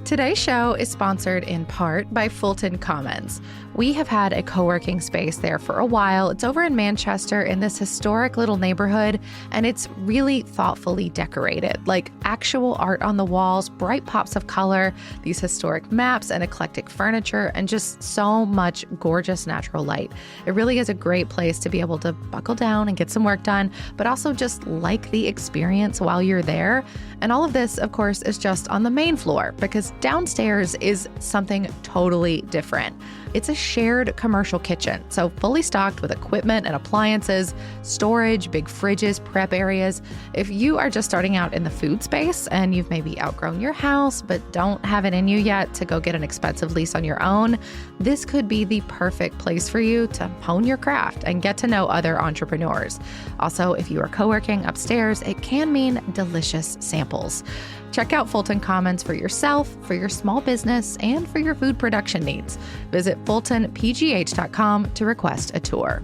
Today's show is sponsored in part by Fulton Commons. We have had a co-working space there for a while. It's over in Manchester in this historic little neighborhood, and it's really thoughtfully decorated, like actual art on the walls, bright pops of color, these historic maps and eclectic furniture, and just so much gorgeous natural light. It really is a great place to be able to buckle down and get some work done, but also just like the experience while you're there. And all of this, of course, is just on the main floor because downstairs is something totally different. It's a shared commercial kitchen, so fully stocked with equipment and appliances, storage, big fridges, prep areas. If you are just starting out in the food space and you've maybe outgrown your house but don't have it in you yet to go get an expensive lease on your own, this could be the perfect place for you to hone your craft and get to know other entrepreneurs. Also, if you are co-working upstairs, it can mean delicious samples. Check out Fulton Commons for yourself, for your small business, and for your food production needs. Visit fultonpgh.com to request a tour.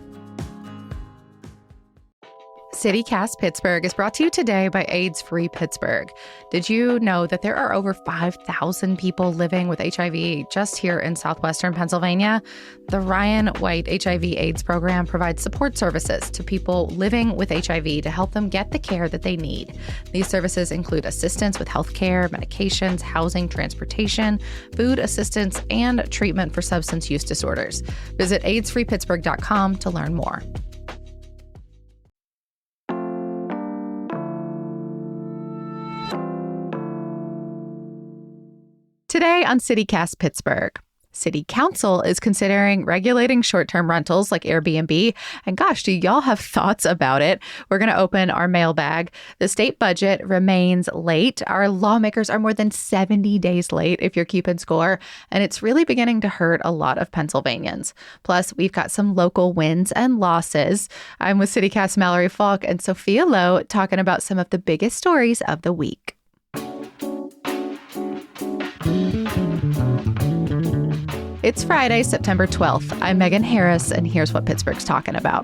CityCast Pittsburgh is brought to you today by AIDS-Free Pittsburgh. Did you know that there are over 5,000 people living with HIV just here in southwestern Pennsylvania? The Ryan White HIV/AIDS program provides support services to people living with HIV to help them get the care that they need. These services include assistance with healthcare, medications, housing, transportation, food assistance, and treatment for substance use disorders. Visit aidsfreepittsburgh.com to learn more. Today on CityCast Pittsburgh, City Council is considering regulating short-term rentals like Airbnb. And gosh, do y'all have thoughts about it? We're going to open our mailbag. The state budget remains late. Our lawmakers are more than 70 days late, if you're keeping score. And it's really beginning to hurt a lot of Pennsylvanians. Plus, we've got some local wins and losses. I'm with CityCast Mallory Falk and Sophia Lo talking about some of the biggest stories of the week. It's Friday, September 12th. I'm Megan Harris, and here's what Pittsburgh's talking about.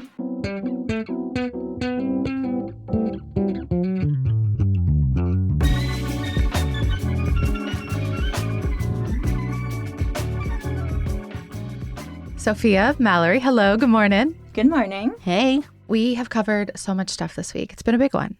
Sophia, Mallory, hello, good morning. Good morning. Hey. We have covered so much stuff this week. It's been a big one.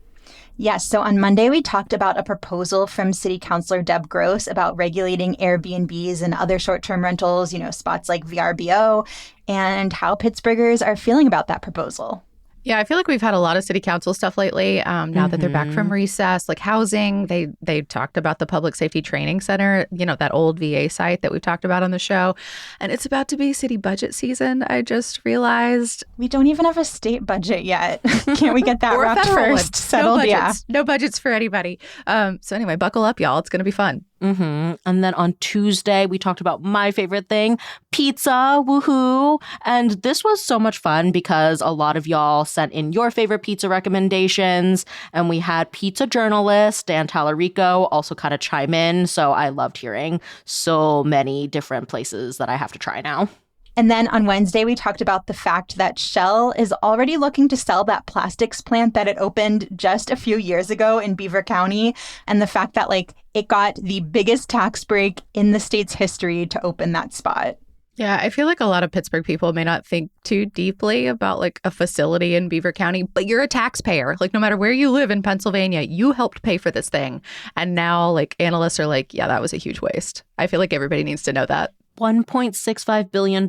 Yes, so on Monday, we talked about a proposal from City Councilor Deb Gross about regulating Airbnbs and other short-term rentals, spots like VRBO, and how Pittsburghers are feeling about that proposal. Yeah, I feel like we've had a lot of city council stuff lately. Now that they're back from recess, like housing, they talked about the Public Safety Training Center, that old VA site that we've talked about on the show. And it's about to be city budget season, I just realized. We don't even have a state budget yet. Can't we get that wrapped first? Settled, No budgets for anybody. So anyway, buckle up, y'all. It's going to be fun. And then on Tuesday, we talked about my favorite thing, pizza, woohoo. And this was so much fun because a lot of y'all sent in your favorite pizza recommendations. And we had pizza journalist Dan Tallarico also kind of chime in. So I loved hearing so many different places that I have to try now. And then on Wednesday, we talked about the fact that Shell is already looking to sell that plastics plant that it opened just a few years ago in Beaver County. And the fact that it got the biggest tax break in the state's history to open that spot. Yeah, I feel like a lot of Pittsburgh people may not think too deeply about a facility in Beaver County, but you're a taxpayer. No matter where you live in Pennsylvania, you helped pay for this thing. And now analysts are yeah, that was a huge waste. I feel like everybody needs to know that. $1.65 billion.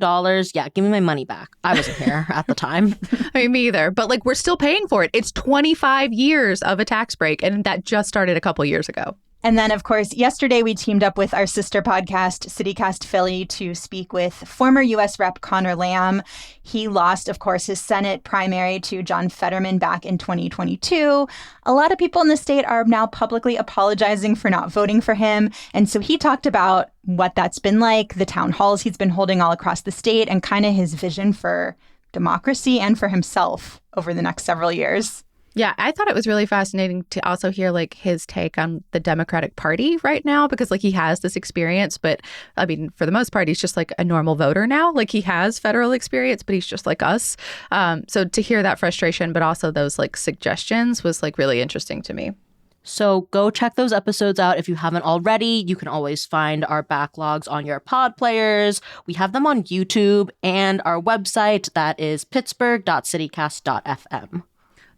Yeah, give me my money back. I wasn't here at the time. I mean, me either. But we're still paying for it. It's 25 years of a tax break. And that just started a couple years ago. And then, of course, yesterday we teamed up with our sister podcast, CityCast Philly, to speak with former U.S. Rep. Connor Lamb. He lost, of course, his Senate primary to John Fetterman back in 2022. A lot of people in the state are now publicly apologizing for not voting for him. And so he talked about what that's been like, the town halls he's been holding all across the state, and kind of his vision for democracy and for himself over the next several years. Yeah, I thought it was really fascinating to also hear his take on the Democratic Party right now, because he has this experience, but I mean, for the most part, he's just a normal voter now. He has federal experience, but he's just like us. So to hear that frustration, but also those suggestions was really interesting to me. So go check those episodes out if you haven't already. You can always find our backlogs on your pod players. We have them on YouTube and our website that is pittsburgh.citycast.fm.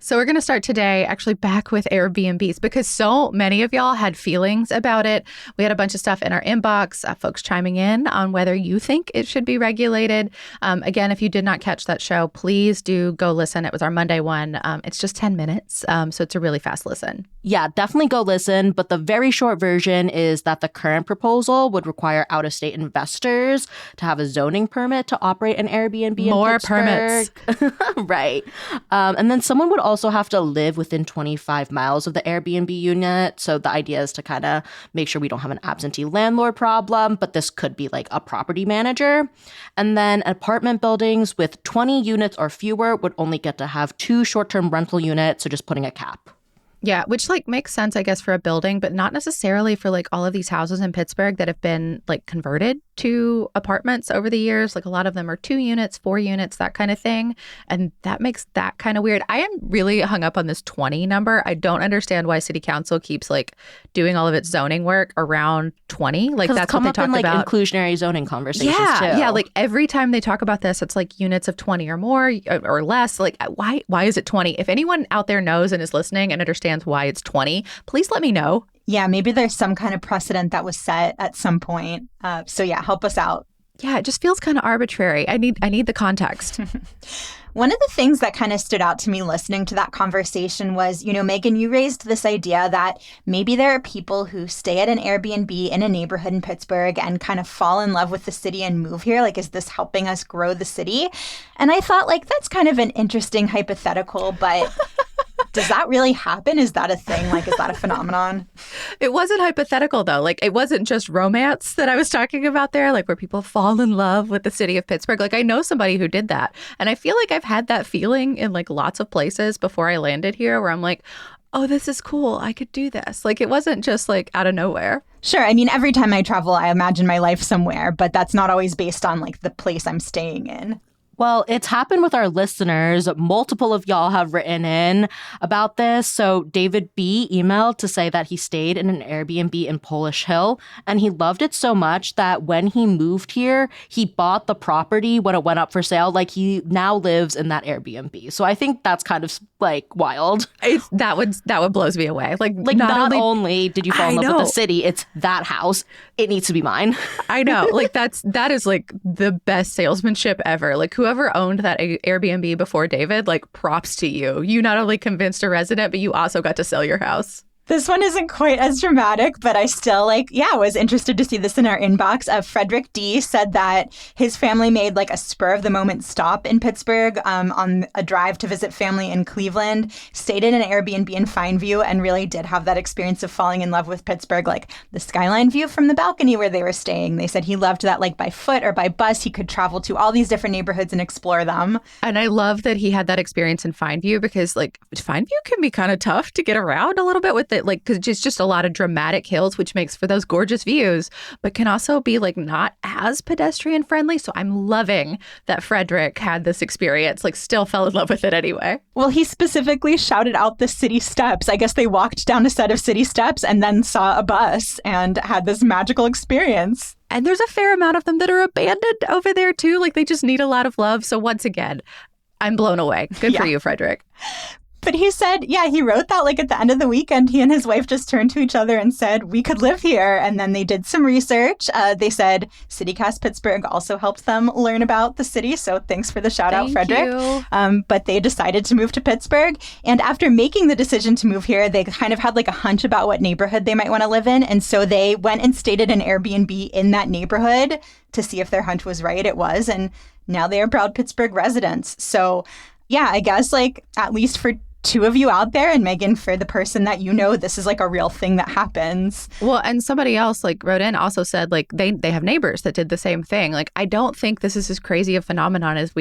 So we're going to start today actually back with Airbnbs because so many of y'all had feelings about it. We had a bunch of stuff in our inbox, folks chiming in on whether you think it should be regulated. Again, if you did not catch that show, please do go listen. It was our Monday one. It's just 10 minutes, so it's a really fast listen. Yeah, definitely go listen. But the very short version is that the current proposal would require out-of-state investors to have a zoning permit to operate an Airbnb in More Pittsburgh. permits. Right. And then someone would also have to live within 25 miles of the Airbnb unit. So the idea is to kind of make sure we don't have an absentee landlord problem, but this could be like a property manager. And then apartment buildings with 20 units or fewer would only get to have 2 short-term rental units, so just putting a cap. Yeah, which like makes sense, I guess, for a building, but not necessarily for like all of these houses in Pittsburgh that have been like converted to apartments over the years. Like a lot of them are 2 units, 4 units, that kind of thing. And that makes that kind of weird. I am really hung up on this 20 number. I don't understand why city council keeps like doing all of its zoning work around 20. Like that's what they talk like about. Inclusionary zoning conversations too. Yeah, like every time they talk about this, it's like units of 20 or more or less. Like why is it 20? If anyone out there knows and is listening and understands why it's 20, please let me know. Yeah, maybe there's some kind of precedent that was set at some point. So yeah, help us out. Yeah, it just feels kind of arbitrary. I need the context. One of the things that kind of stood out to me listening to that conversation was, you know, Megan, you raised this idea that maybe there are people who stay at an Airbnb in a neighborhood in Pittsburgh and kind of fall in love with the city and move here. Like, is this helping us grow the city? And I thought, like, that's kind of an interesting hypothetical, but does that really happen? Is that a thing? Like, is that a phenomenon? It wasn't hypothetical, though. Like, it wasn't just romance that I was talking about there, like where people fall in love with the city of Pittsburgh. Like, I know somebody who did that. And I feel like I've had that feeling in like lots of places before I landed here where I'm like, oh, this is cool. I could do this. Like, it wasn't just like out of nowhere. Sure. I mean, every time I travel, I imagine my life somewhere, but that's not always based on like the place I'm staying in. Well, it's happened with our listeners. Multiple of y'all have written in about this. So David B. emailed to say that he stayed in an Airbnb in Poulet Hill, and he loved it so much that when he moved here, he bought the property when it went up for sale. Like, he now lives in that Airbnb. So I think that's kind of like wild. That would blows me away. Like not only did you fall in love with the city, it's that house. It needs to be mine. I know. Like that is like the best salesmanship ever. Like whoever owned that Airbnb before David, like props to you. You not only convinced a resident, but you also got to sell your house. This one isn't quite as dramatic, but I still was interested to see this in our inbox. Frederick D. said that his family made like a spur of the moment stop in Pittsburgh on a drive to visit family in Cleveland, stayed in an Airbnb in Fineview, and really did have that experience of falling in love with Pittsburgh, like the skyline view from the balcony where they were staying. They said he loved that, like by foot or by bus, he could travel to all these different neighborhoods and explore them. And I love that he had that experience in Fineview because like Fineview can be kind of tough to get around a little bit with it. Like, because it's just a lot of dramatic hills, which makes for those gorgeous views, but can also be like not as pedestrian friendly. So I'm loving that Frederick had this experience, like still fell in love with it anyway. Well, he specifically shouted out the city steps. I guess they walked down a set of city steps and then saw a bus and had this magical experience. And there's a fair amount of them that are abandoned over there too. Like they just need a lot of love. So once again, I'm blown away. Good for you, Frederick. But he said, he wrote that like at the end of the weekend, he and his wife just turned to each other and said, we could live here. And then they did some research. They said CityCast Pittsburgh also helped them learn about the city. So thanks for the shout out, Frederick. But they decided to move to Pittsburgh. And after making the decision to move here, they kind of had like a hunch about what neighborhood they might want to live in. And so they went and stayed at an Airbnb in that neighborhood to see if their hunch was right. It was. And now they are proud Pittsburgh residents. So I guess like at least for two of you out there, and Megan, for the person that you know, this is like a real thing that happens. Well, and somebody else like wrote in also said like they have neighbors that did the same thing. Like I don't think this is as crazy a phenomenon as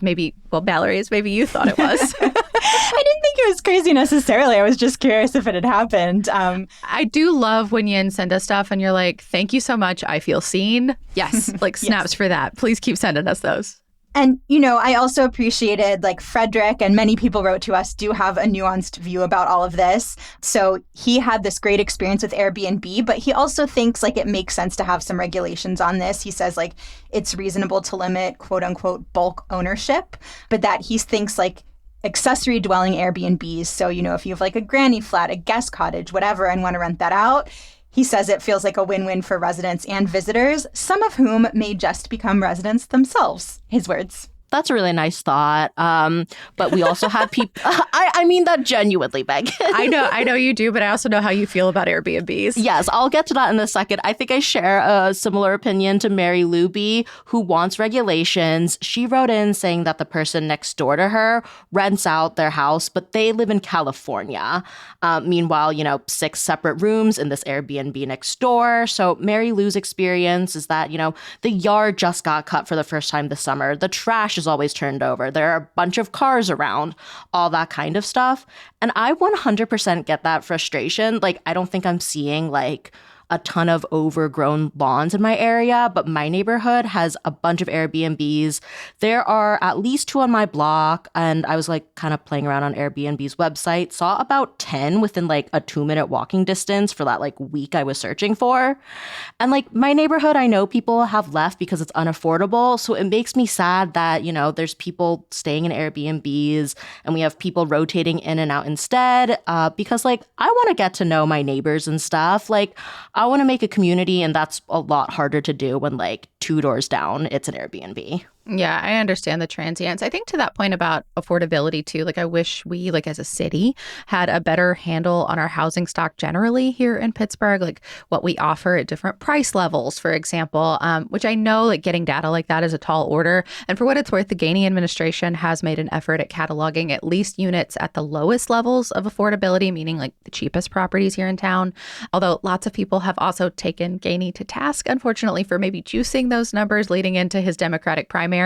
maybe Mallory, as maybe you thought it was. I didn't think it was crazy necessarily. I was just curious if it had happened. I do love when you send us stuff and you're like, thank you so much. I feel seen. Yes, like snaps for that. Please keep sending us those. And, I also appreciated like Frederick and many people wrote to us do have a nuanced view about all of this. So he had this great experience with Airbnb, but he also thinks like it makes sense to have some regulations on this. He says like it's reasonable to limit quote unquote bulk ownership, but that he thinks like accessory dwelling Airbnbs. So, if you have like a granny flat, a guest cottage, whatever, and want to rent that out, he says it feels like a win-win for residents and visitors, some of whom may just become residents themselves. His words. That's a really nice thought. But we also had people, I mean that genuinely, Megan. I know you do, but I also know how you feel about Airbnbs. Yes, I'll get to that in a second. I think I share a similar opinion to Mary Luby, who wants regulations. She wrote in saying that the person next door to her rents out their house, but they live in California. Meanwhile, 6 separate rooms in this Airbnb next door. So Mary Lou's experience is that, the yard just got cut for the first time this summer. The trash is always turned over. There are a bunch of cars around, all that kind of stuff. And I 100% get that frustration. Like, I don't think I'm seeing like a ton of overgrown lawns in my area, but my neighborhood has a bunch of Airbnbs. There are at least 2 on my block, and I was like kind of playing around on Airbnb's website, saw about 10 within like a 2-minute walking distance for that like week I was searching for. And like my neighborhood, I know people have left because it's unaffordable, so it makes me sad that, there's people staying in Airbnbs and we have people rotating in and out instead, because like I want to get to know my neighbors and stuff. Like, I want to make a community, and that's a lot harder to do when like 2 doors down, it's an Airbnb. Yeah, I understand the transients. I think to that point about affordability too, like I wish we like as a city had a better handle on our housing stock generally here in Pittsburgh, like what we offer at different price levels, for example, which I know like getting data like that is a tall order. And for what it's worth, the Gainey administration has made an effort at cataloging at least units at the lowest levels of affordability, meaning like the cheapest properties here in town. Although lots of people have also taken Gainey to task, unfortunately, for maybe juicing those numbers leading into his Democratic primary.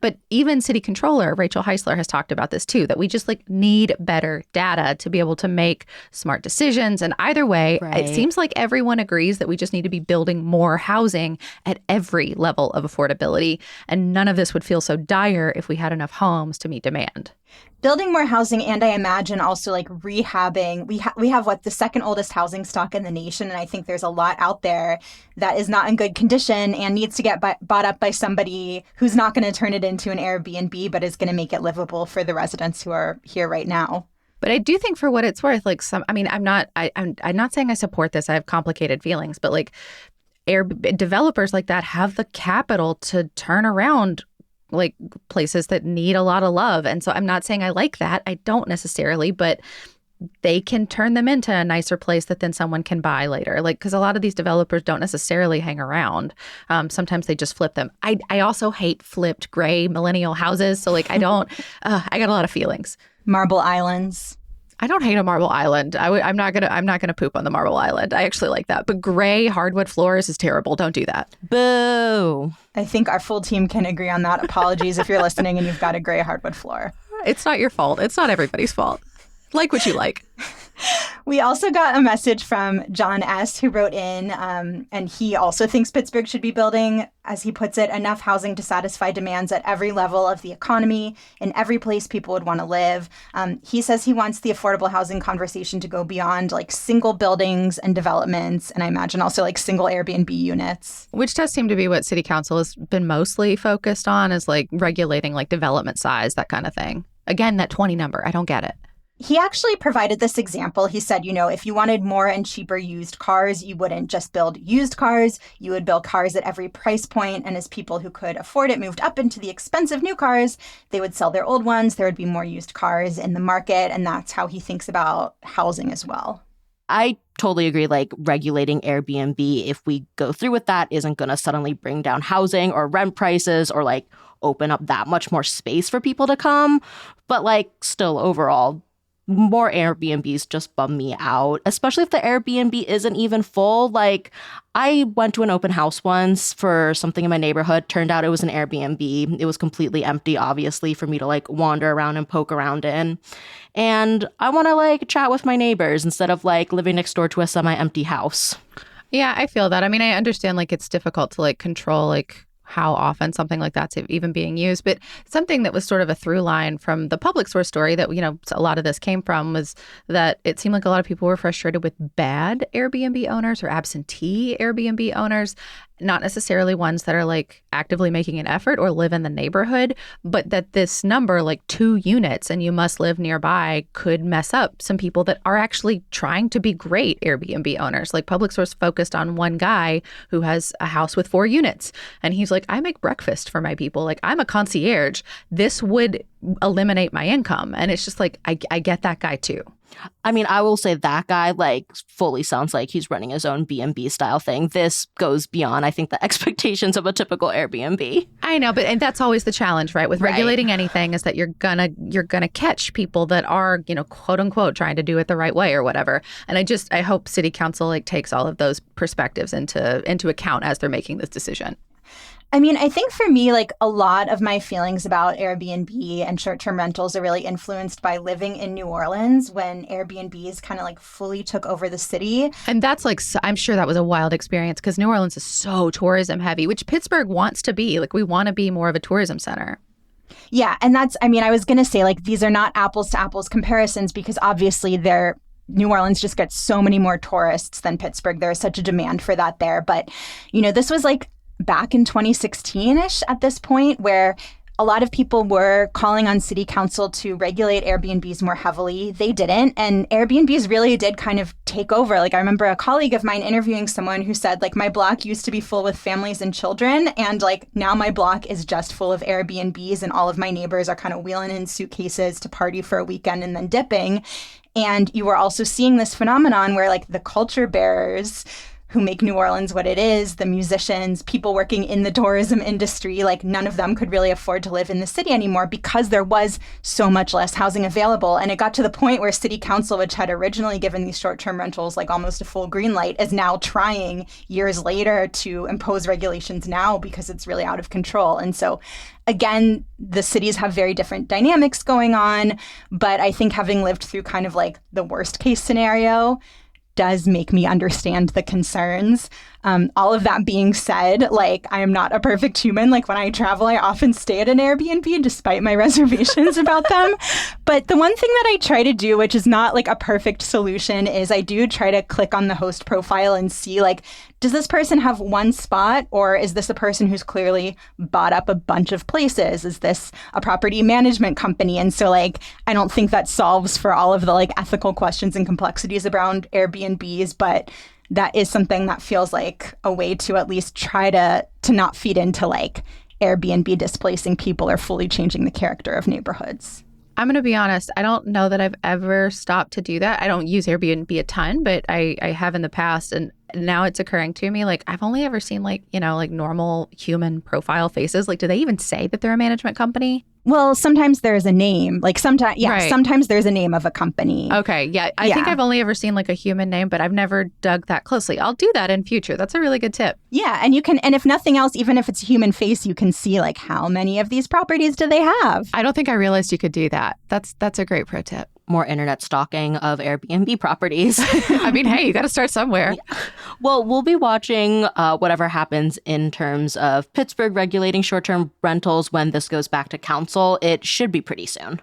But even City Controller Rachel Heisler has talked about this too, that we just like need better data to be able to make smart decisions. And either way, It seems like everyone agrees that we just need to be building more housing at every level of affordability. And none of this would feel so dire if we had enough homes to meet demand. Building more housing, and I imagine also like rehabbing. We have what, the second oldest housing stock in the nation, and I think there's a lot out there that is not in good condition and needs to get bought up by somebody who's not going to turn it into an Airbnb, but is going to make it livable for the residents who are here right now. But I do think for what it's worth, like I'm not saying I support this. I have complicated feelings, but like developers like that have the capital to turn around like places that need a lot of love. And so I'm not saying I like that. I don't necessarily, but they can turn them into a nicer place that then someone can buy later. Like, because a lot of these developers don't necessarily hang around. Sometimes they just flip them. I also hate flipped gray millennial houses. So like, I got a lot of feelings. Marble islands. I don't hate a marble island. I'm not gonna poop on the marble island. I actually like that. But gray hardwood floors is terrible. Don't do that. Boo. I think our full team can agree on that. Apologies if you're listening and you've got a gray hardwood floor. It's not your fault. It's not everybody's fault. Like what you like. We also got a message from John S., who wrote in, and he also thinks Pittsburgh should be building, as he puts it, enough housing to satisfy demands at every level of the economy, in every place people would want to live. He says he wants the affordable housing conversation to go beyond like single buildings and developments, and I imagine also like single Airbnb units. Which does seem to be what City Council has been mostly focused on, is like regulating like development size, that kind of thing. Again, that 20 number, I don't get it. He actually provided this example. He said, if you wanted more and cheaper used cars, you wouldn't just build used cars. You would build cars at every price point. And as people who could afford it moved up into the expensive new cars, they would sell their old ones. There would be more used cars in the market. And that's how he thinks about housing as well. I totally agree. Like, regulating Airbnb, if we go through with that, isn't going to suddenly bring down housing or rent prices or like open up that much more space for people to come. But like, still overall, more Airbnbs just bum me out, especially if the Airbnb isn't even full. Like, I went to an open house once for something in my neighborhood. Turned out it was an Airbnb. It was completely empty, obviously, for me to like wander around and poke around in. And I want to like chat with my neighbors instead of like living next door to a semi-empty house. Yeah, I feel that. I mean, I understand like it's difficult to like control like how often something like that's even being used. But something that was sort of a through line from the public source story that, a lot of this came from was that it seemed like a lot of people were frustrated with bad Airbnb owners or absentee Airbnb owners, not necessarily ones that are like actively making an effort or live in the neighborhood, but that this number, like 2 units and you must live nearby, could mess up some people that are actually trying to be great Airbnb owners. Like public source focused on one guy who has a house with 4 units. And he's like, I make breakfast for my people. Like I'm a concierge. This would eliminate my income. And it's just like, I get that guy too. I mean, I will say that guy like fully sounds like he's running his own B&B style thing. This goes beyond, I think, the expectations of a typical Airbnb. I know, and that's always the challenge, right? With regulating anything is that you're gonna catch people that are, quote unquote, trying to do it the right way or whatever. And I hope City Council like takes all of those perspectives into account as they're making this decision. I mean, I think for me, like a lot of my feelings about Airbnb and short-term rentals are really influenced by living in New Orleans when Airbnbs kind of like fully took over the city. And that's like, I'm sure that was a wild experience because New Orleans is so tourism heavy, which Pittsburgh wants to be. Like we want to be more of a tourism center. Yeah. And I was going to say like these are not apples to apples comparisons because obviously New Orleans just gets so many more tourists than Pittsburgh. There is such a demand for that there. But, this was like back in 2016-ish at this point where a lot of people were calling on city council to regulate Airbnbs more heavily. They didn't. And Airbnbs really did kind of take over. Like I remember a colleague of mine interviewing someone who said like my block used to be full with families and children. And like now my block is just full of Airbnbs and all of my neighbors are kind of wheeling in suitcases to party for a weekend and then dipping. And you were also seeing this phenomenon where like the culture bearers who make New Orleans what it is, the musicians, people working in the tourism industry, like none of them could really afford to live in the city anymore because there was so much less housing available. And it got to the point where City Council, which had originally given these short-term rentals like almost a full green light, is now trying years later to impose regulations now because it's really out of control. And so again, the cities have very different dynamics going on, but I think having lived through kind of like the worst case scenario does make me understand the concerns. All of that being said, like I am not a perfect human. Like when I travel, I often stay at an Airbnb despite my reservations about them. But the one thing that I try to do, which is not like a perfect solution, is I do try to click on the host profile and see like, does this person have one spot or is this a person who's clearly bought up a bunch of places? Is this a property management company? And so like, I don't think that solves for all of the like ethical questions and complexities around Airbnbs, but that is something that feels like a way to at least try to not feed into like Airbnb displacing people or fully changing the character of neighborhoods. I'm going to be honest. I don't know that I've ever stopped to do that. I don't use Airbnb a ton, but I have in the past. And now it's occurring to me, like, I've only ever seen like, like normal human profile faces. Like, do they even say that they're a management company? Well, sometimes there's a name. Like sometimes, yeah, right. Sometimes there's a name of a company. Okay, yeah. I think I've only ever seen like a human name, but I've never dug that closely. I'll do that in future. That's a really good tip. Yeah, and you can, and if nothing else, even if it's a human face, you can see like how many of these properties do they have? I don't think I realized you could do that. That's a great pro tip. More internet stalking of Airbnb properties. I mean, hey, you got to start somewhere. Yeah. Well, we'll be watching whatever happens in terms of Pittsburgh regulating short-term rentals when this goes back to council. It should be pretty soon.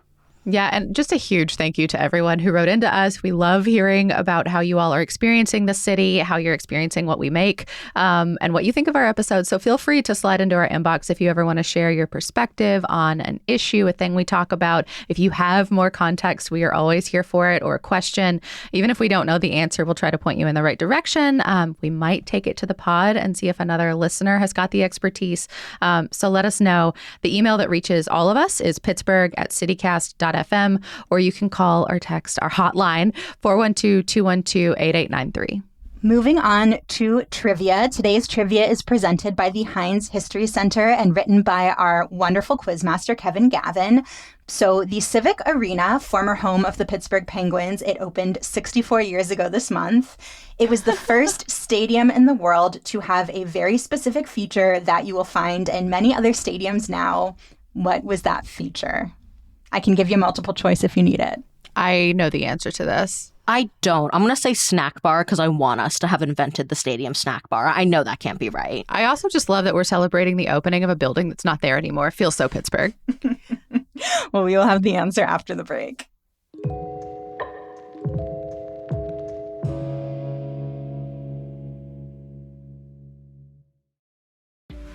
Yeah, and just a huge thank you to everyone who wrote into us. We love hearing about how you all are experiencing the city, how you're experiencing what we make, and what you think of our episodes. So feel free to slide into our inbox if you ever want to share your perspective on an issue, a thing we talk about. If you have more context, we are always here for it, or a question. Even if we don't know the answer, we'll try to point you in the right direction. We might take it to the pod and see if another listener has got the expertise. So let us know. The email that reaches all of us is pittsburgh@citycast.fm, or you can call or text our hotline, 412-212-8893. Moving on to trivia. Today's trivia is presented by the Heinz History Center and written by our wonderful quizmaster, Kevin Gavin. So the Civic Arena, former home of the Pittsburgh Penguins, it opened 64 years ago this month. It was the first stadium in the world to have a very specific feature that you will find in many other stadiums now. What was that feature? I can give you multiple choice if you need it. I know the answer to this. I don't. I'm going to say snack bar because I want us to have invented the stadium snack bar. I know that can't be right. I also just love that we're celebrating the opening of a building that's not there anymore. It feels so Pittsburgh. Well, we will have the answer after the break.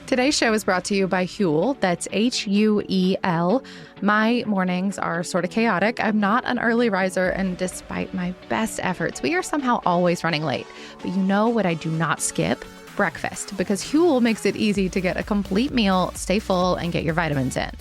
Today's show is brought to you by Huel. That's Huel. My mornings are sort of chaotic. I'm not an early riser, and despite my best efforts, we are somehow always running late. But you know what I do not skip? Breakfast, because Huel makes it easy to get a complete meal, stay full, and get your vitamins in.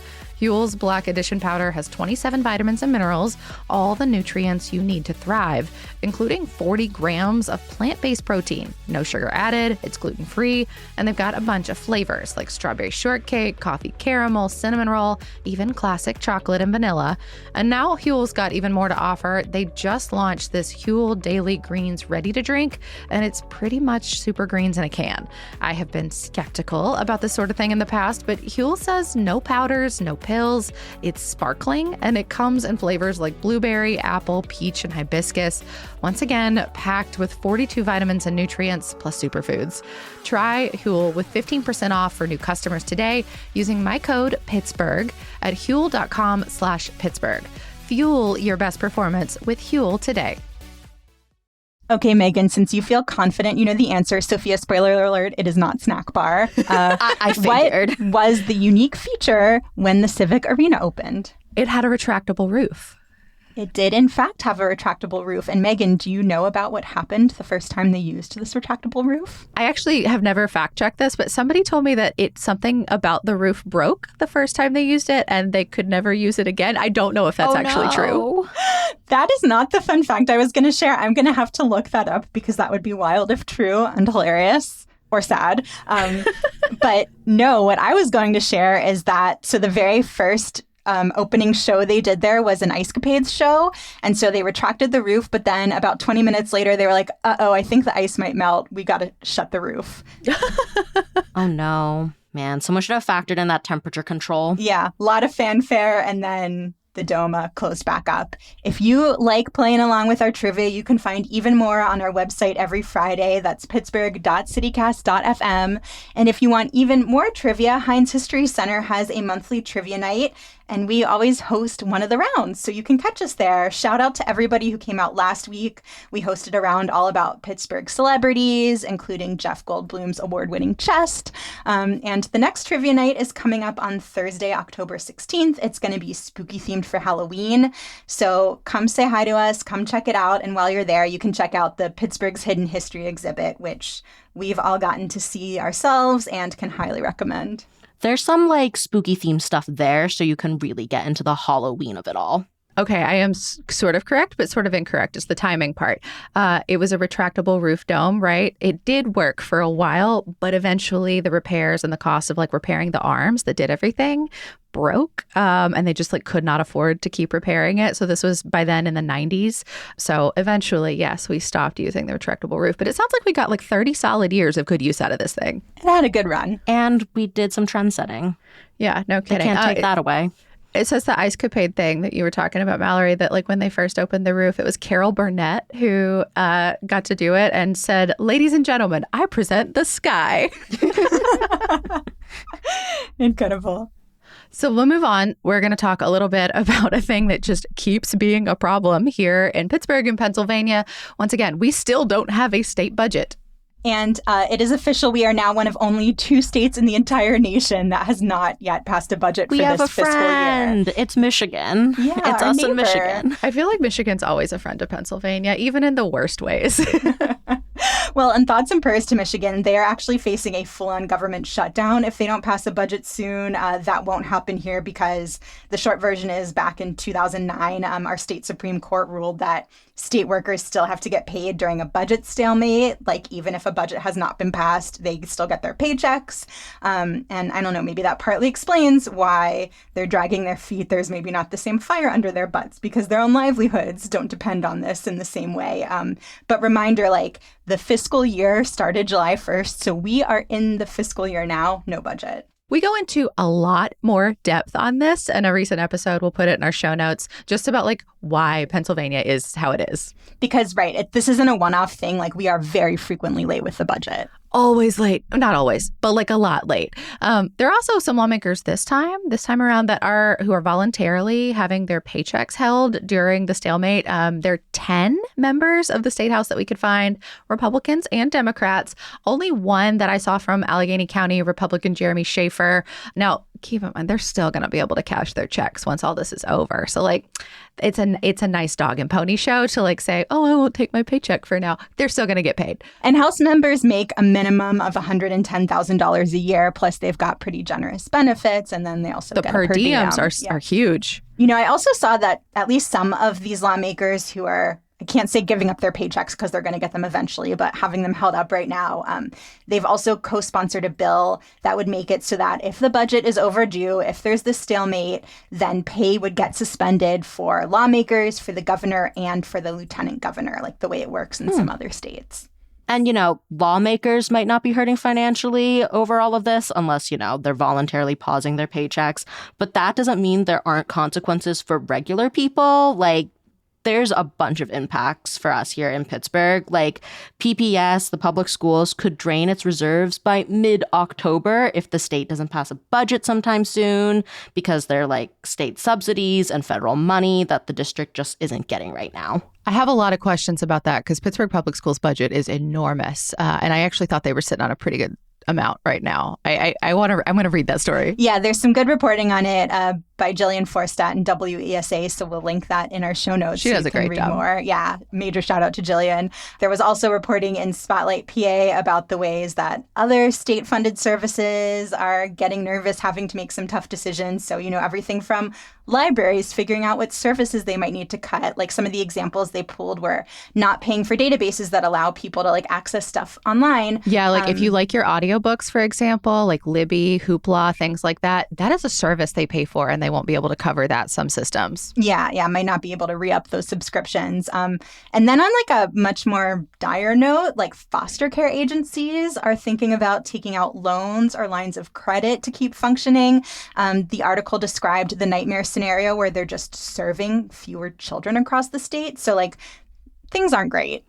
Huel's Black Edition powder has 27 vitamins and minerals, all the nutrients you need to thrive, including 40 grams of plant-based protein. No sugar added, it's gluten-free, and they've got a bunch of flavors like strawberry shortcake, coffee caramel, cinnamon roll, even classic chocolate and vanilla. And now Huel's got even more to offer. They just launched this Huel Daily Greens Ready to Drink, and it's pretty much super greens in a can. I have been skeptical about this sort of thing in the past, but Huel says no powders, no pills. It's sparkling, and it comes in flavors like blueberry, apple, peach, and hibiscus. Once again, packed with 42 vitamins and nutrients plus superfoods. Try Huel with 15% off for new customers today using my code Pittsburgh at Huel.com/Pittsburgh. Fuel your best performance with Huel today. Okay, Megan, since you feel confident you know the answer, Sophia, spoiler alert, it is not snack bar. I figured. What was the unique feature when the Civic Arena opened? It had a retractable roof. It did, in fact, have a retractable roof. And Megan, do you know about what happened the first time they used this retractable roof? I actually have never fact-checked this, but somebody told me that something about the roof broke the first time they used it and they could never use it again. I don't know if that's actually true. That is not the fun fact I was going to share. I'm going to have to look that up because that would be wild if true and hilarious. Or sad. But no, what I was going to share is that, so the very first opening show they did there was an Ice Capades show. And so they retracted the roof, but then about 20 minutes later, they were like, uh-oh, I think the ice might melt. We got to shut the roof. Oh, no. Man, someone should have factored in that temperature control. Yeah, a lot of fanfare, and then the Doma closed back up. If you like playing along with our trivia, you can find even more on our website every Friday. That's pittsburgh.citycast.fm. And if you want even more trivia, Heinz History Center has a monthly trivia night, and we always host one of the rounds, so you can catch us there. Shout out to everybody who came out last week. We hosted a round all about Pittsburgh celebrities, including Jeff Goldblum's award-winning chest. And the next trivia night is coming up on Thursday, October 16th. It's going to be spooky themed for Halloween. So come say hi to us, come check it out. And while you're there, you can check out the Pittsburgh's Hidden History exhibit, which we've all gotten to see ourselves and can highly recommend. There's some like spooky themed stuff there, so you can really get into the Halloween of it all. Okay, I am sort of correct, but sort of incorrect is the timing part. It was a retractable roof dome, right? It did work for a while, but eventually the repairs and the cost of like repairing the arms that did everything broke, and they just like could not afford to keep repairing it. So this was by then in the 90s. So eventually, yes, we stopped using the retractable roof, but it sounds like we got like 30 solid years of good use out of this thing. It had a good run. And we did some trend setting. Yeah, no kidding. They can't take that away. It says the Ice Capade thing that you were talking about, Mallory, that like when they first opened the roof, it was Carol Burnett who got to do it and said, "Ladies and gentlemen, I present the sky." Incredible. So we'll move on. We're going to talk a little bit about a thing that just keeps being a problem here in Pittsburgh and Pennsylvania. Once again, we still don't have a state budget. And it is official. We are now one of only 2 states in the entire nation that has not yet passed a budget for this fiscal year. We have a friend. It's Michigan. Yeah, it's us in Michigan. I feel like Michigan's always a friend of Pennsylvania, even in the worst ways. Well, and thoughts and prayers to Michigan. They are actually facing a full-on government shutdown if they don't pass a budget soon. That won't happen here because the short version is back in 2009, our state Supreme Court ruled that state workers still have to get paid during a budget stalemate. Like, even if a budget has not been passed, they still get their paychecks. And I don't know, maybe that partly explains why they're dragging their feet. There's maybe not the same fire under their butts because their own livelihoods don't depend on this in the same way. But reminder, like, the fiscal year started July 1st, so we are in the fiscal year now, no budget. We go into a lot more depth on this in a recent episode. We'll put it in our show notes, just about like why Pennsylvania is how it is. Because, this isn't a one-off thing. Like, we are very frequently late with the budget. Always late. Not always, but like a lot late. There are also some lawmakers this time around who are voluntarily having their paychecks held during the stalemate. There are 10 members of the state house that we could find, Republicans and Democrats. Only one that I saw from Allegheny County, Republican Jeremy Schaefer. Now, keep in mind, they're still going to be able to cash their checks once all this is over. So like, it's a nice dog and pony show to like say, oh, I won't take my paycheck for now. They're still going to get paid. And House members make a minimum of $110,000 a year. Plus, they've got pretty generous benefits. And then they also get per per diem. diems are huge. You know, I also saw that at least some of these lawmakers who are, I can't say giving up their paychecks because they're going to get them eventually, but having them held up right now. They've also co-sponsored a bill that would make it so that if the budget is overdue, if there's this stalemate, then pay would get suspended for lawmakers, for the governor, and for the lieutenant governor, like the way it works in some other states. And, lawmakers might not be hurting financially over all of this unless, they're voluntarily pausing their paychecks. But that doesn't mean there aren't consequences for regular people. Like, there's a bunch of impacts for us here in Pittsburgh. Like PPS, the public schools, could drain its reserves by mid-October if the state doesn't pass a budget sometime soon, because they're like state subsidies and federal money that the district just isn't getting right now. I have a lot of questions about that because Pittsburgh Public Schools budget is enormous. And I actually thought they were sitting on a pretty good amount right now. I'm going to read that story. Yeah, there's some good reporting on it by Jillian Forstat and WESA, so we'll link that in our show notes. She does a great job. More. Yeah, major shout out to Jillian. There was also reporting in Spotlight PA about the ways that other state-funded services are getting nervous, having to make some tough decisions. So, everything from libraries figuring out what services they might need to cut. Like some of the examples they pulled were not paying for databases that allow people to like access stuff online. Yeah, like if you like your audiobooks, for example, like Libby, Hoopla, things like that, that is a service they pay for and they won't be able to cover that, some systems. Yeah, might not be able to re-up those subscriptions. And then on like a much more dire note, like foster care agencies are thinking about taking out loans or lines of credit to keep functioning. The article described the nightmare scenario where they're just serving fewer children across the state. So like things aren't great.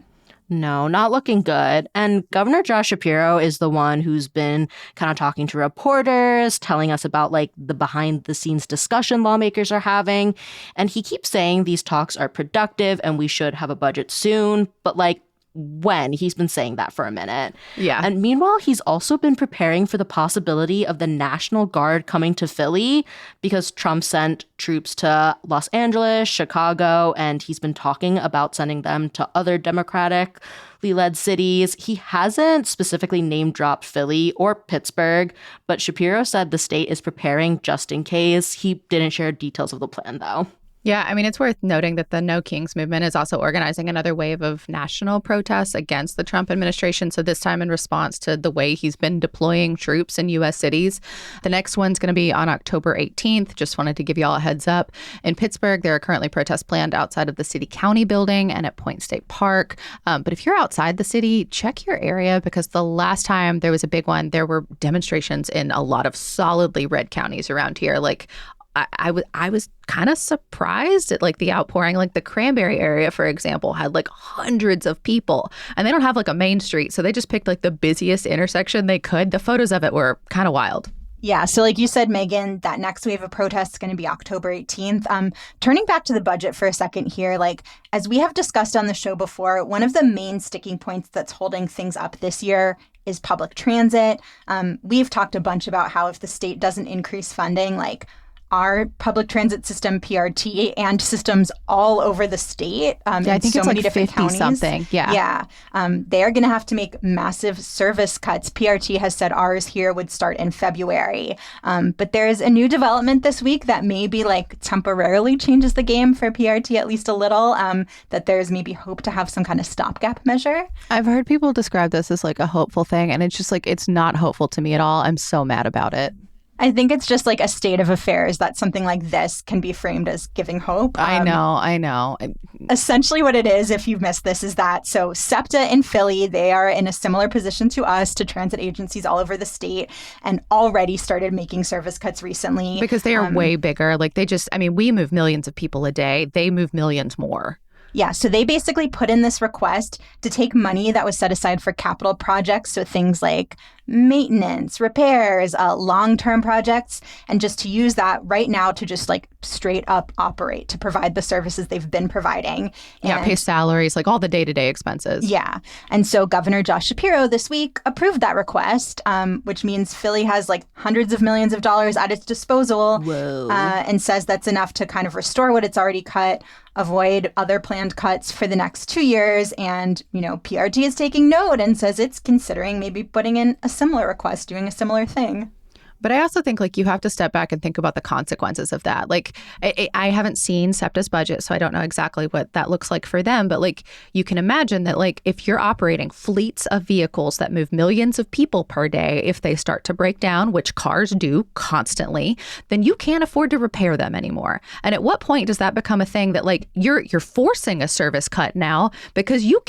No, not looking good. And Governor Josh Shapiro is the one who's been kind of talking to reporters, telling us about like the behind the scenes discussion lawmakers are having. And he keeps saying these talks are productive and we should have a budget soon. But like, when? He's been saying that for a minute. Yeah. And meanwhile, he's also been preparing for the possibility of the National Guard coming to Philly because Trump sent troops to Los Angeles, Chicago, and he's been talking about sending them to other Democratically led cities. He hasn't specifically name-dropped Philly or Pittsburgh, but Shapiro said the state is preparing just in case. He didn't share details of the plan, though. Yeah, I mean, it's worth noting that the No Kings movement is also organizing another wave of national protests against the Trump administration. So this time in response to the way he's been deploying troops in U.S. cities. The next one's going to be on October 18th. Just wanted to give you all a heads up. In Pittsburgh, there are currently protests planned outside of the city county building and at Point State Park. But if you're outside the city, check your area because the last time there was a big one, there were demonstrations in a lot of solidly red counties around here. Like I was kind of surprised at like the outpouring. Like the Cranberry area, for example, had like hundreds of people and they don't have like a main street. So they just picked like the busiest intersection they could. The photos of it were kind of wild. Yeah. So like you said, Megan, that next wave of protests is going to be October 18th. Turning back to the budget for a second here, like as we have discussed on the show before, one of the main sticking points that's holding things up this year is public transit. We've talked a bunch about how if the state doesn't increase funding, like our public transit system, PRT, and systems all over the state. I think so it's many like different 50 counties. something. Yeah. They are going to have to make massive service cuts. PRT has said ours here would start in February. But there is a new development this week that maybe like temporarily changes the game for PRT at least a little, that there's maybe hope to have some kind of stopgap measure. I've heard people describe this as like a hopeful thing. And it's just like, it's not hopeful to me at all. I'm so mad about it. I think it's just like a state of affairs that something like this can be framed as giving hope. I know. Essentially what it is, if you've missed this, is that so SEPTA in Philly, they are in a similar position to us, to transit agencies all over the state, and already started making service cuts recently. Because they are way bigger. Like we move millions of people a day. They move millions more. Yeah, so they basically put in this request to take money that was set aside for capital projects, so things like maintenance, repairs, long-term projects, and just to use that right now to just like straight up operate, to provide the services they've been providing. And pay salaries, like all the day-to-day expenses. Yeah. And so Governor Josh Shapiro this week approved that request, which means Philly has like hundreds of millions of dollars at its disposal, and says that's enough to kind of restore what it's already cut, avoid other planned cuts for the next 2 years. And, PRT is taking note and says it's considering maybe putting in a similar request, doing a similar thing. But I also think like you have to step back and think about the consequences of that. Like I haven't seen SEPTA's budget, so I don't know exactly what that looks like for them. But like you can imagine that like if you're operating fleets of vehicles that move millions of people per day, if they start to break down, which cars do constantly, then you can't afford to repair them anymore. And at what point does that become a thing that like you're forcing a service cut now because you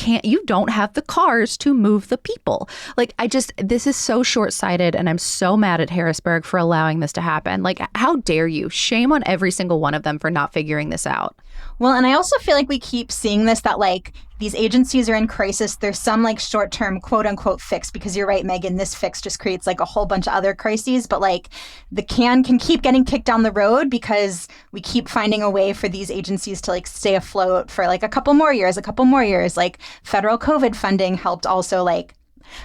don't have the cars to move the people? Like this is so short-sighted, and I'm so mad at Harrisburg for allowing this to happen. Like, how dare you? Shame on every single one of them for not figuring this out. Well, and I also feel like we keep seeing this, that like these agencies are in crisis. There's some like short-term quote unquote fix, because you're right, Megan, this fix just creates like a whole bunch of other crises. But like the can keep getting kicked down the road because we keep finding a way for these agencies to like stay afloat for like a couple more years. Like federal COVID funding helped also like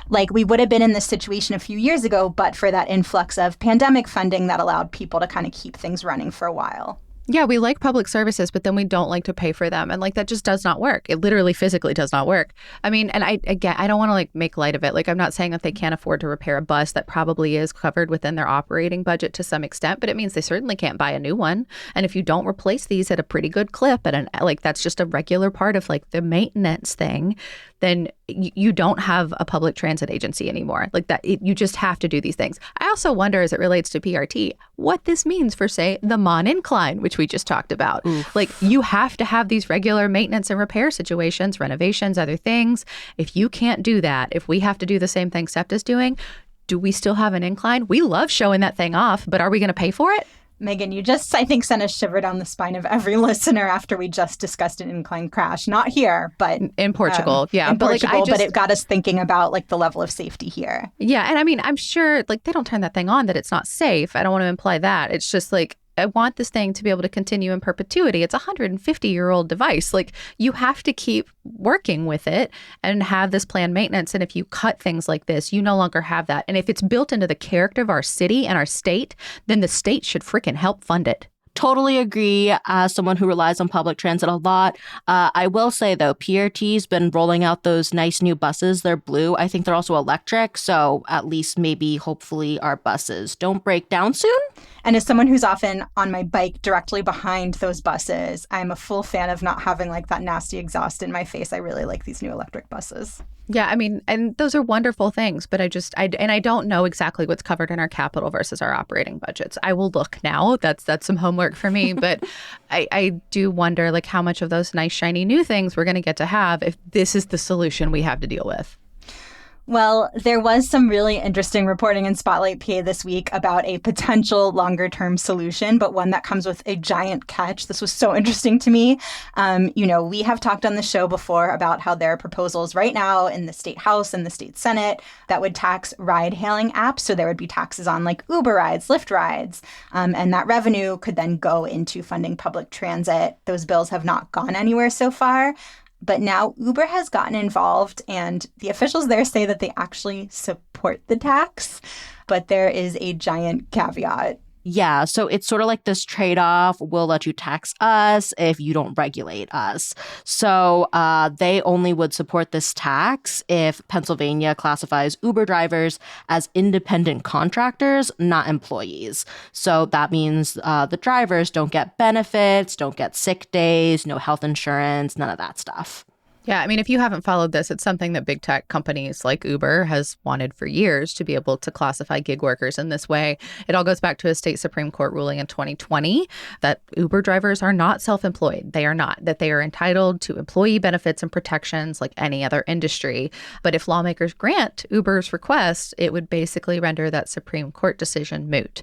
we would have been in this situation a few years ago, but for that influx of pandemic funding that allowed people to kind of keep things running for a while. Yeah, we like public services, but then we don't like to pay for them. And like that just does not work. It literally physically does not work. I mean, and I don't want to like make light of it. Like I'm not saying that they can't afford to repair a bus that probably is covered within their operating budget to some extent, but it means they certainly can't buy a new one. And if you don't replace these at a pretty good clip, and like that's just a regular part of like the maintenance thing, then you don't have a public transit agency anymore. Like that, you just have to do these things. I also wonder, as it relates to PRT, what this means for, say, the Mon Incline, which we just talked about. Oof. Like you have to have these regular maintenance and repair situations, renovations, other things. If you can't do that, if we have to do the same thing SEPTA's doing, do we still have an incline? We love showing that thing off, but are we going to pay for it? Megan, you just, I think, sent a shiver down the spine of every listener after we just discussed an incline crash. Not here, but in Portugal. In Portugal, but it got us thinking about like the level of safety here. Yeah. And I mean, I'm sure like they don't turn that thing on that it's not safe. I don't want to imply that. It's just like, I want this thing to be able to continue in perpetuity. It's a 150-year-old device. Like you have to keep working with it and have this planned maintenance. And if you cut things like this, you no longer have that. And if it's built into the character of our city and our state, then the state should freaking help fund it. Totally agree. As someone who relies on public transit a lot, I will say, though, PRT's been rolling out those nice new buses. They're blue. I think they're also electric. So at least maybe, hopefully, our buses don't break down soon. And as someone who's often on my bike directly behind those buses, I'm a full fan of not having like that nasty exhaust in my face. I really like these new electric buses. Yeah, I mean, and those are wonderful things, but I don't know exactly what's covered in our capital versus our operating budgets. I will look now. That's some homework for me, but I do wonder like how much of those nice shiny new things we're going to get to have if this is the solution we have to deal with. Well, there was some really interesting reporting in Spotlight PA this week about a potential longer-term solution, but one that comes with a giant catch. This was so interesting to me. We have talked on the show before about how there are proposals right now in the state house and the state senate that would tax ride-hailing apps. So there would be taxes on like Uber rides, Lyft rides, and that revenue could then go into funding public transit. Those bills have not gone anywhere so far. But now Uber has gotten involved, and the officials there say that they actually support the tax. But there is a giant caveat. Yeah, so it's sort of like this trade-off. We'll let you tax us if you don't regulate us. So they only would support this tax if Pennsylvania classifies Uber drivers as independent contractors, not employees. So that means the drivers don't get benefits, don't get sick days, no health insurance, none of that stuff. Yeah, I mean, if you haven't followed this, it's something that big tech companies like Uber has wanted for years to be able to classify gig workers in this way. It all goes back to a state Supreme Court ruling in 2020 that Uber drivers are not self-employed. They are not, that they are entitled to employee benefits and protections like any other industry. But if lawmakers grant Uber's request, it would basically render that Supreme Court decision moot.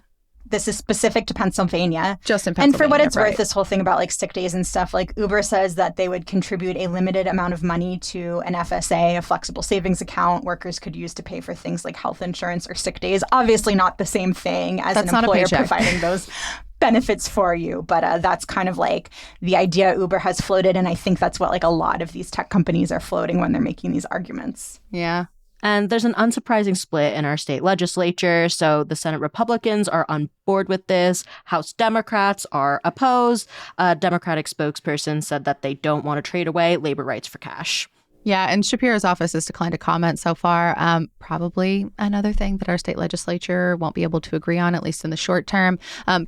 This is specific to Pennsylvania. Just in Pennsylvania, and for what it's right. worth, this whole thing about like sick days and stuff, like Uber says that they would contribute a limited amount of money to an FSA, a flexible savings account workers could use to pay for things like health insurance or sick days. Obviously not the same thing as That's an employer not a providing those benefits for you. But that's kind of like the idea Uber has floated. And I think that's what like a lot of these tech companies are floating when they're making these arguments. Yeah. And there's an unsurprising split in our state legislature. So the Senate Republicans are on board with this. House Democrats are opposed. A Democratic spokesperson said that they don't want to trade away labor rights for cash. Yeah, and Shapiro's office has declined to comment so far. Probably another thing that our state legislature won't be able to agree on, at least in the short term.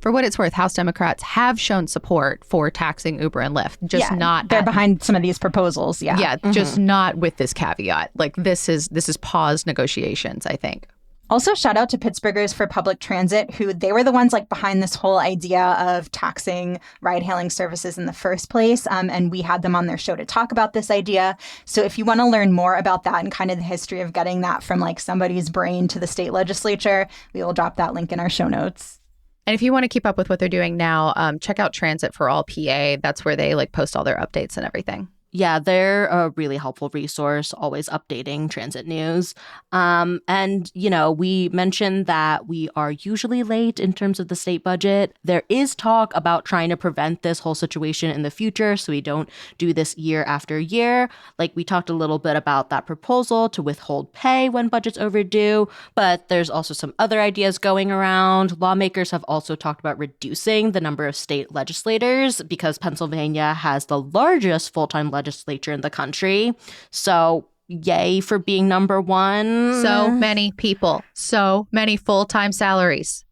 For what it's worth, House Democrats have shown support for taxing Uber and Lyft, just not. They're behind some of these proposals. Yeah, yeah, just not with this caveat. Like this is paused negotiations, I think. Also, shout out to Pittsburghers for Public Transit, who they were the ones like behind this whole idea of taxing ride-hailing services in the first place. And we had them on their show to talk about this idea. So if you want to learn more about that and kind of the history of getting that from like somebody's brain to the state legislature, we will drop that link in our show notes. And if you want to keep up with what they're doing now, check out Transit for All PA. That's where they like post all their updates and everything. Yeah, they're a really helpful resource, always updating transit news. And, you know, we mentioned that we are usually late in terms of the state budget. There is talk about trying to prevent this whole situation in the future so we don't do this year after year. Like we talked a little bit about that proposal to withhold pay when budget's overdue, but there's also some other ideas going around. Lawmakers have also talked about reducing the number of state legislators because Pennsylvania has the largest full-time legislature in the country. So yay for being number one. So many people, so many full-time salaries.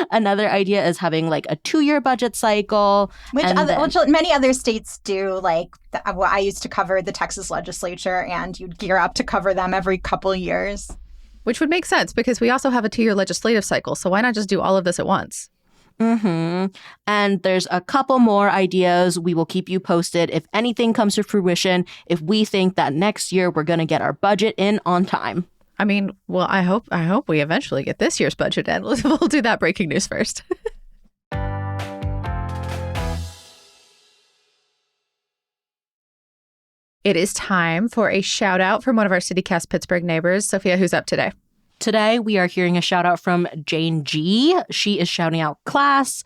Another idea is having like a 2-year budget cycle. Which many other states do. Like I used to cover the Texas legislature and you'd gear up to cover them every couple years. Which would make sense because we also have a 2-year legislative cycle. So why not just do all of this at once? And there's a couple more ideas. We will keep you posted if anything comes to fruition, if we think that next year we're going to get our budget in on time. I mean, well, I hope we eventually get this year's budget in. We'll do that breaking news first. It is time for a shout out from one of our CityCast Pittsburgh neighbors. Sophia, who's up today? Today, we are hearing a shout out from Jane G. She is shouting out CLASS.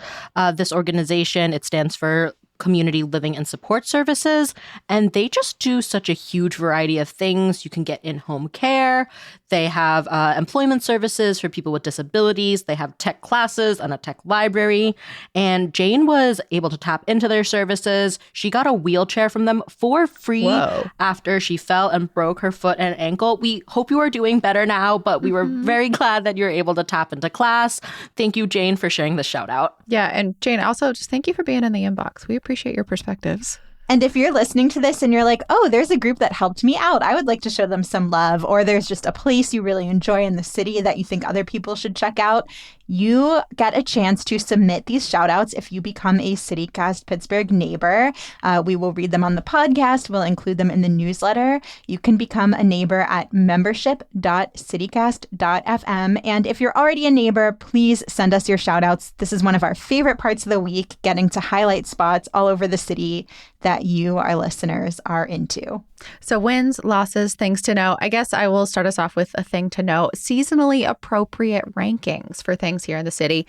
This organization, it stands for Community Living and Support Services, and they just do such a huge variety of things. You can get in-home care. They have employment services for people with disabilities. They have tech classes and a tech library. And Jane was able to tap into their services. She got a wheelchair from them for free after she fell and broke her foot and ankle. We hope you are doing better now, but we were very glad that you were able to tap into CLASS. Thank you, Jane, for sharing the shout out. Yeah, and Jane, also just thank you for being in the inbox. We appreciate your perspectives. And if you're listening to this and you're like, oh, there's a group that helped me out, I would like to show them some love, or there's just a place you really enjoy in the city that you think other people should check out, you get a chance to submit these shout outs if you become a CityCast Pittsburgh neighbor. We will read them on the podcast. We'll include them in the newsletter. You can become a neighbor at membership.citycast.fm. And if you're already a neighbor, please send us your shout outs. This is one of our favorite parts of the week, getting to highlight spots all over the city that you, our listeners, are into. So wins, losses, things to know. I guess I will start us off with a thing to know. Seasonally appropriate rankings for things here in the city.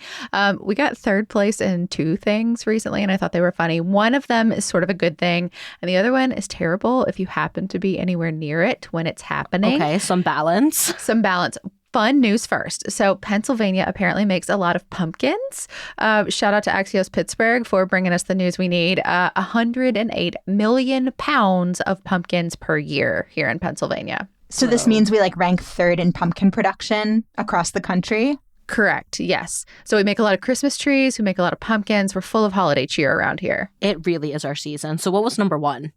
We got third place in 2 things recently, and I thought they were funny. One of them is sort of a good thing, and the other one is terrible if you happen to be anywhere near it when it's happening. Okay, some balance. Some balance. Fun news first. So Pennsylvania apparently makes a lot of pumpkins. Shout out to Axios Pittsburgh for bringing us the news we need. 108 million pounds of pumpkins per year here in Pennsylvania. So this means we rank 3rd in pumpkin production across the country? Correct. Yes. So we make a lot of Christmas trees. We make a lot of pumpkins. We're full of holiday cheer around here. It really is our season. So what was number 1?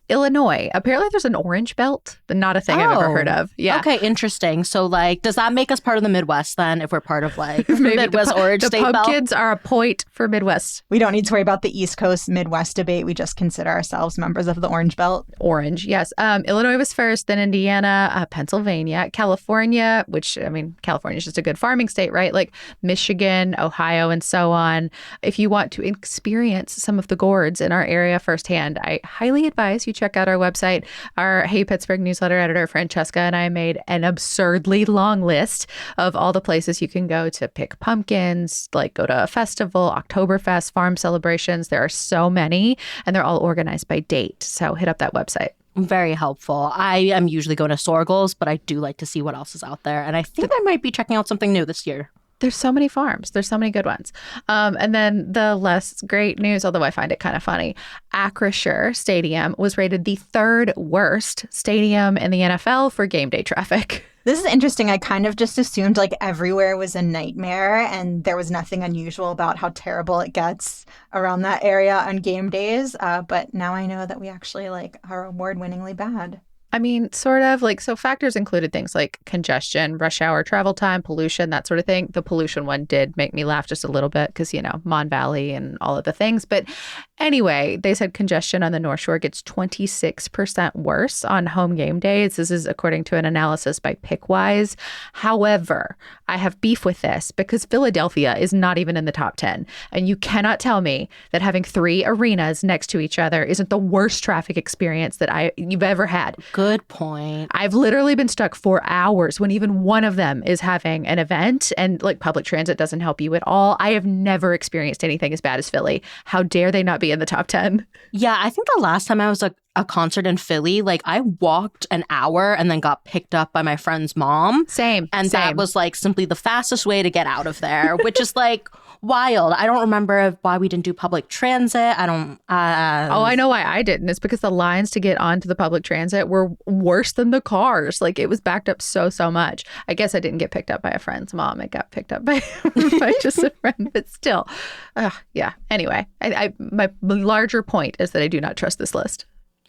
Illinois. Apparently there's an orange belt, but not a thing I've ever heard of. Yeah. Okay, interesting. So, like, does that make us part of the Midwest then if we're part of, like, the Midwest Orange State Belt? The pumpkins are a point for Midwest. We don't need to worry about the East Coast Midwest debate. We just consider ourselves members of the Orange Belt. Orange, yes. Illinois was first, then Indiana, Pennsylvania, California, which, I mean, California is just a good farming state, right? Like Michigan, Ohio, and so on. If you want to experience some of the gourds in our area firsthand, I highly advise you check out our website. Our Hey Pittsburgh newsletter editor, Francesca, and I made an absurdly long list of all the places you can go to pick pumpkins, like go to a festival, Oktoberfest, farm celebrations. There are so many, and they're all organized by date. So hit up that website. Very helpful. I am usually going to Sorgles, but I do like to see what else is out there. And I think I might be checking out something new this year. There's so many farms. There's so many good ones. And then the less great news, although I find it kind of funny, Acrisure Stadium was rated the third worst stadium in the NFL for game day traffic. This is interesting. I kind of just assumed like everywhere was a nightmare and there was nothing unusual about how terrible it gets around that area on game days. But now I know that we actually like are award-winningly bad. I mean, sort of like, so factors included things like congestion, rush hour travel time, pollution, that sort of thing. The pollution one did make me laugh just a little bit because, you know, Mon Valley and all of the things. But anyway, they said congestion on the North Shore gets 26% worse on home game days. This is according to an analysis by Pickwise. However, I have beef with this because Philadelphia is not even in the top 10. And you cannot tell me that having 3 arenas next to each other isn't the worst traffic experience that you've ever had. Good point. I've literally been stuck for hours when even one of them is having an event, and like public transit doesn't help you at all. I have never experienced anything as bad as Philly. How dare they not be in the top 10? Yeah, I think the last time I was at a concert in Philly, like I walked an hour and then got picked up by my friend's mom. Same. That was like simply the fastest way to get out of there, which is like wild. I don't remember why we didn't do public transit. I don't. Oh, I know why I didn't. It's because the lines to get onto the public transit were worse than the cars. Like it was backed up so much. I guess I didn't get picked up by a friend's mom. It got picked up by just a friend, but still. Yeah. Anyway, my larger point is that I do not trust this list.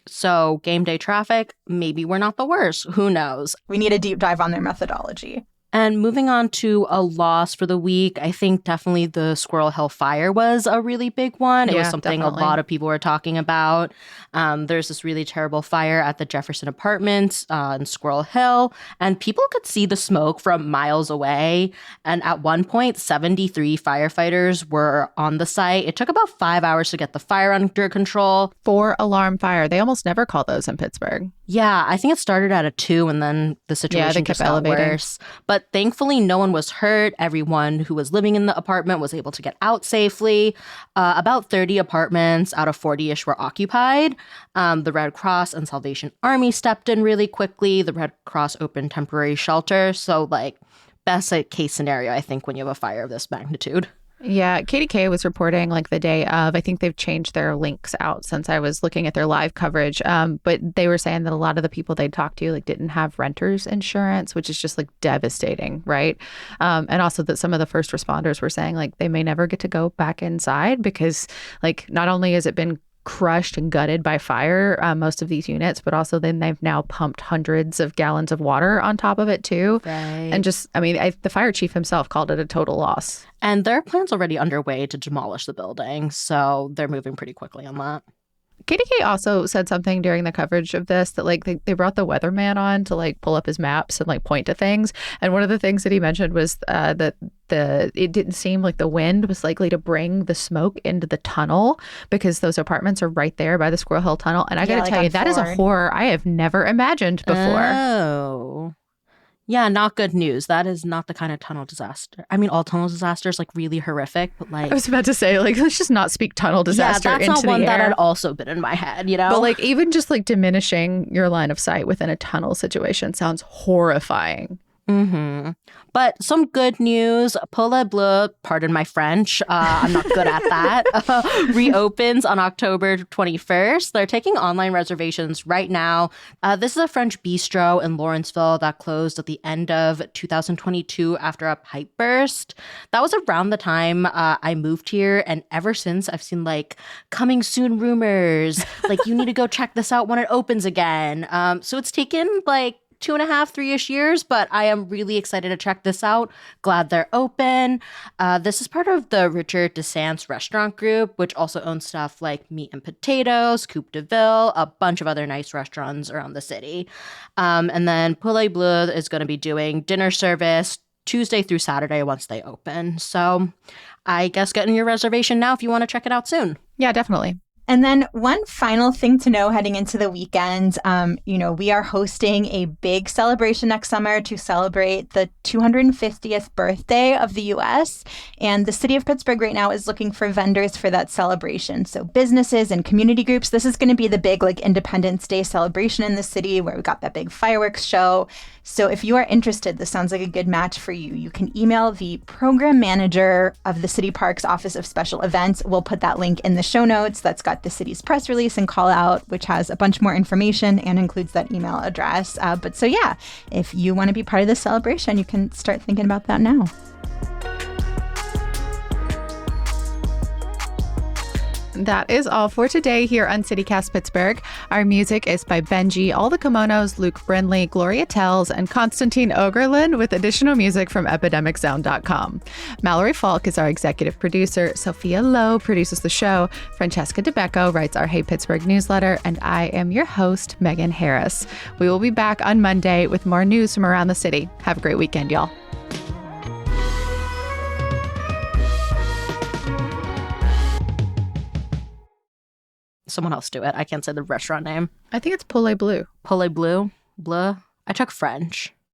So game day traffic, maybe we're not the worst. Who knows? We need a deep dive on their methodology. And moving on to a loss for the week, I think definitely the Squirrel Hill fire was a really big one. It was something definitely. A lot of people were talking about. There's this really terrible fire at the Jefferson Apartments in Squirrel Hill, and people could see the smoke from miles away. And at one point, 73 firefighters were on the site. It took about 5 hours to get the fire under control. 4-alarm fire. They almost never call those in Pittsburgh. Yeah, I think it started at a 2 and then the situation just got worse. But thankfully, no one was hurt. Everyone who was living in the apartment was able to get out safely. About 30 apartments out of 40-ish were occupied. The Red Cross and Salvation Army stepped in really quickly. The Red Cross opened temporary shelter. So, like, best case scenario, I think, when you have a fire of this magnitude. Yeah, KDK was reporting like the day of. I think they've changed their links out since I was looking at their live coverage. But they were saying that a lot of the people they talked to like didn't have renter's insurance, which is just like devastating, right? And also that some of the first responders were saying like they may never get to go back inside because like not only has it been crushed and gutted by fire, most of these units, but also then they've now pumped hundreds of gallons of water on top of it too. Right. And just, I mean, the fire chief himself called it a total loss. And there are plans already underway to demolish the building, so they're moving pretty quickly on that. KDK also said something during the coverage of this that like they brought the weatherman on to like pull up his maps and like point to things. And one of the things that he mentioned was that it didn't seem like the wind was likely to bring the smoke into the tunnel because those apartments are right there by the Squirrel Hill tunnel. And I got to tell you, that is a horror I have never imagined before. Oh. Yeah, not good news. That is not the kind of tunnel disaster. I mean, all tunnel disasters like really horrific, but like I was about to say, like, let's just not speak tunnel disaster into the air. Yeah, that's not one that had also been in my head, you know? But like even just like diminishing your line of sight within a tunnel situation sounds horrifying. Mm-hmm. But some good news. Poulet Bleu, pardon my French, I'm not good at that, reopens on October 21st. They're taking online reservations right now. This is a French bistro in Lawrenceville that closed at the end of 2022 after a pipe burst. That was around the time I moved here. And ever since, I've seen like coming soon rumors, like you need to go check this out when it opens again. So it's taken like 2.5, 3-ish years, but I am really excited to check this out. Glad they're open. This is part of the Richard DeSantis restaurant group, which also owns stuff like Meat and Potatoes, Coupe de Ville, a bunch of other nice restaurants around the city. And then Poulet Bleu is going to be doing dinner service Tuesday through Saturday once they open. So I guess getting your reservation now if you want to check it out soon. Yeah, definitely. And then one final thing to know heading into the weekend, we are hosting a big celebration next summer to celebrate the 250th birthday of the U.S. And the city of Pittsburgh right now is looking for vendors for that celebration. So businesses and community groups, this is going to be the big Independence Day celebration in the city where we got that big fireworks show. So if you are interested, this sounds like a good match for you. You can email the program manager of the City Parks Office of Special Events. We'll put that link in the show notes. That's got the city's press release and call out, which has a bunch more information and includes that email address. But if you want to be part of this celebration, you can start thinking about that now. That is all for today here on CityCast Pittsburgh. Our music is by Benji, All the Kimonos, Luke Brindley, Gloria Tells, and Constantine Ogerlin, with additional music from epidemicsound.com. Mallory Falk is our executive producer. Sophia Lo produces the show. Francesca DeBecco writes our Hey Pittsburgh newsletter. And I am your host, Megan Harris. We will be back on Monday with more news from around the city. Have a great weekend, y'all. Someone else do it. I can't say the restaurant name. I think it's Poulet Bleu. Poulet Bleu? Bleu? I took French.